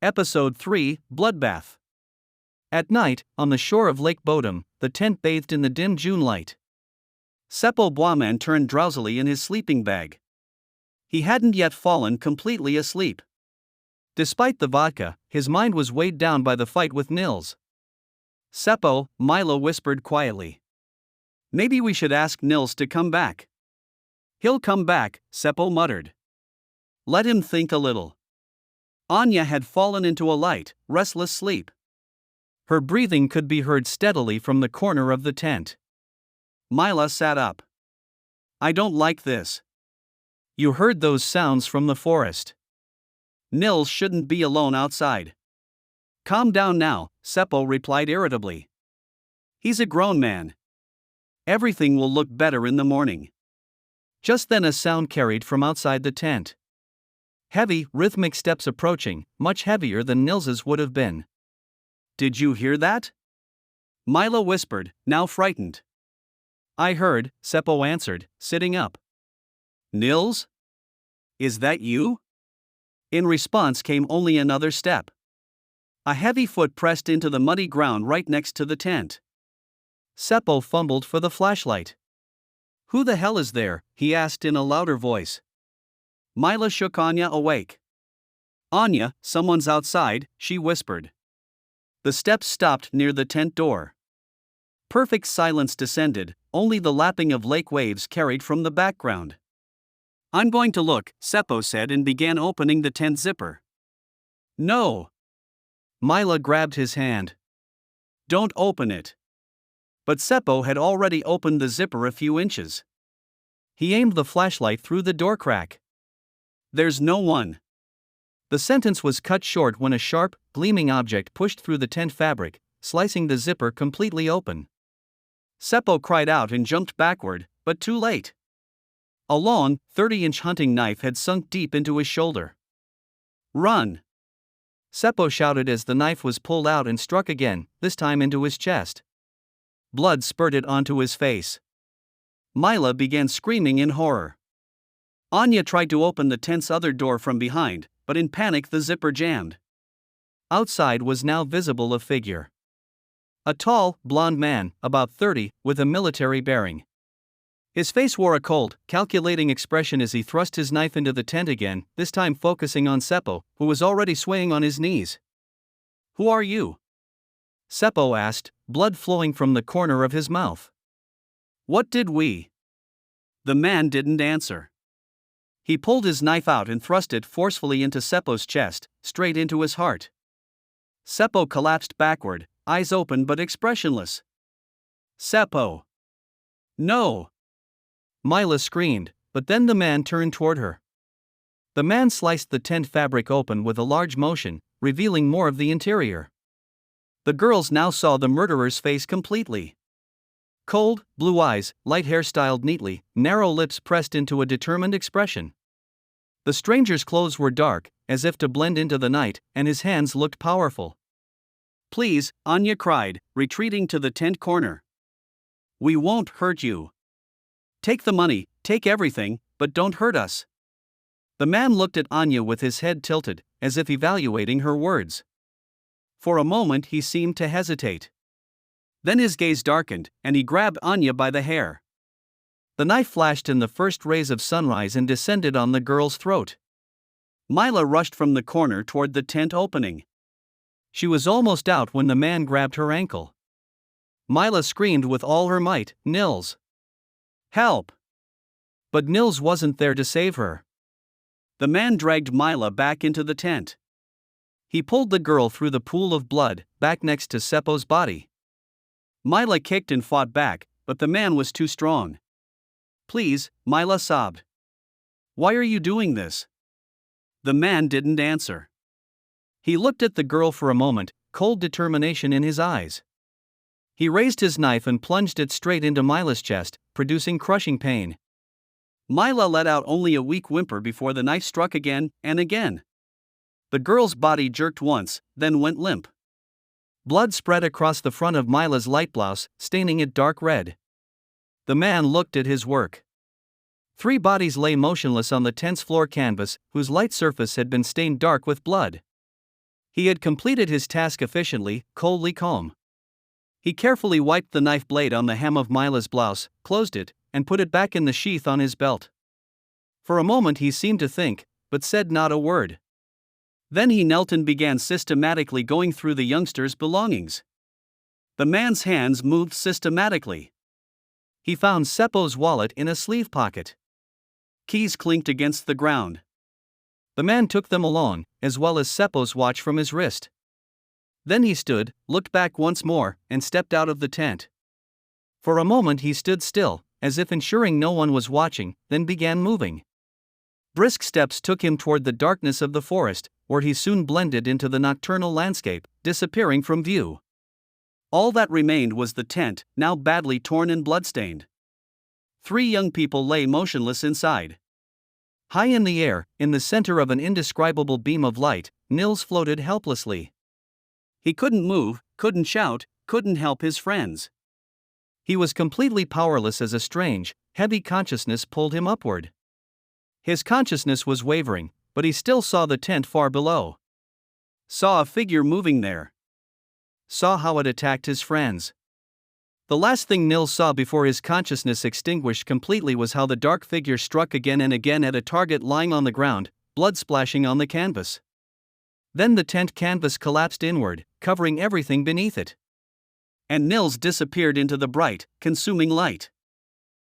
Episode 3, Bloodbath. At night, on the shore of Lake Bodom, the tent bathed in the dim June light. Seppo Boisman turned drowsily in his sleeping bag. He hadn't yet fallen completely asleep. Despite the vodka, his mind was weighed down by the fight with Nils. Seppo, Milo whispered quietly. Maybe we should ask Nils to come back. He'll come back, Seppo muttered. Let him think a little. Anya had fallen into a light, restless sleep. Her breathing could be heard steadily from the corner of the tent. Mila sat up. I don't like this. You heard those sounds from the forest. Nils shouldn't be alone outside. Calm down now, Seppo replied irritably. He's a grown man. Everything will look better in the morning. Just then a sound carried from outside the tent. Heavy, rhythmic steps approaching, much heavier than Nils's would have been. Did you hear that? Mila whispered, now frightened. I heard, Seppo answered, sitting up. Nils? Is that you? In response came only another step. A heavy foot pressed into the muddy ground right next to the tent. Seppo fumbled for the flashlight. Who the hell is there? He asked in a louder voice. Mila shook Anya awake. Anya, someone's outside, she whispered. The steps stopped near the tent door. Perfect silence descended, only the lapping of lake waves carried from the background. I'm going to look, Seppo said and began opening the tent zipper. No. Mila grabbed his hand. Don't open it. But Seppo had already opened the zipper a few inches. He aimed the flashlight through the door crack. There's no one. The sentence was cut short when a sharp, gleaming object pushed through the tent fabric, slicing the zipper completely open. Seppo cried out and jumped backward, but too late. A long, 30-inch hunting knife had sunk deep into his shoulder. Run! Seppo shouted as the knife was pulled out and struck again, this time into his chest. Blood spurted onto his face. Mila began screaming in horror. Anya tried to open the tent's other door from behind, but in panic the zipper jammed. Outside was now visible a figure. A tall, blond man, about 30, with a military bearing. His face wore a cold, calculating expression as he thrust his knife into the tent again, this time focusing on Seppo, who was already swaying on his knees. Who are you? Seppo asked, blood flowing from the corner of his mouth. What did we? The man didn't answer. He pulled his knife out and thrust it forcefully into Seppo's chest, straight into his heart. Seppo collapsed backward, eyes open but expressionless. Seppo! No! Mila screamed, but then the man turned toward her. The man sliced the tent fabric open with a large motion, revealing more of the interior. The girls now saw the murderer's face completely. Cold, blue eyes, light hair styled neatly, narrow lips pressed into a determined expression. The stranger's clothes were dark, as if to blend into the night, and his hands looked powerful. Please, Anya cried, retreating to the tent corner. We won't hurt you. Take the money, take everything, but don't hurt us. The man looked at Anya with his head tilted, as if evaluating her words. For a moment he seemed to hesitate. Then his gaze darkened, and he grabbed Anya by the hair. The knife flashed in the first rays of sunrise and descended on the girl's throat. Mila rushed from the corner toward the tent opening. She was almost out when the man grabbed her ankle. Mila screamed with all her might, Nils! Help! But Nils wasn't there to save her. The man dragged Mila back into the tent. He pulled the girl through the pool of blood, back next to Seppo's body. Mila kicked and fought back, but the man was too strong. Please, Mila sobbed. Why are you doing this? The man didn't answer. He looked at the girl for a moment, cold determination in his eyes. He raised his knife and plunged it straight into Mila's chest, producing crushing pain. Mila let out only a weak whimper before the knife struck again and again. The girl's body jerked once, then went limp. Blood spread across the front of Mila's light blouse, staining it dark red. The man looked at his work. 3 bodies lay motionless on the tent's floor canvas, whose light surface had been stained dark with blood. He had completed his task efficiently, coldly calm. He carefully wiped the knife blade on the hem of Mila's blouse, closed it, and put it back in the sheath on his belt. For a moment he seemed to think, but said not a word. Then he knelt and began systematically going through the youngster's belongings. The man's hands moved systematically. He found Seppo's wallet in a sleeve pocket. Keys clinked against the ground. The man took them along, as well as Seppo's watch from his wrist. Then he stood, looked back once more, and stepped out of the tent. For a moment he stood still, as if ensuring no one was watching, then began moving. Brisk steps took him toward the darkness of the forest, where he soon blended into the nocturnal landscape, disappearing from view. All that remained was the tent, now badly torn and bloodstained. 3 young people lay motionless inside. High in the air, in the center of an indescribable beam of light, Nils floated helplessly. He couldn't move, couldn't shout, couldn't help his friends. He was completely powerless as a strange, heavy consciousness pulled him upward. His consciousness was wavering, but he still saw the tent far below. Saw a figure moving there. Saw how it attacked his friends. The last thing Nils saw before his consciousness extinguished completely was how the dark figure struck again and again at a target lying on the ground, blood splashing on the canvas. Then the tent canvas collapsed inward, covering everything beneath it. And Nils disappeared into the bright, consuming light.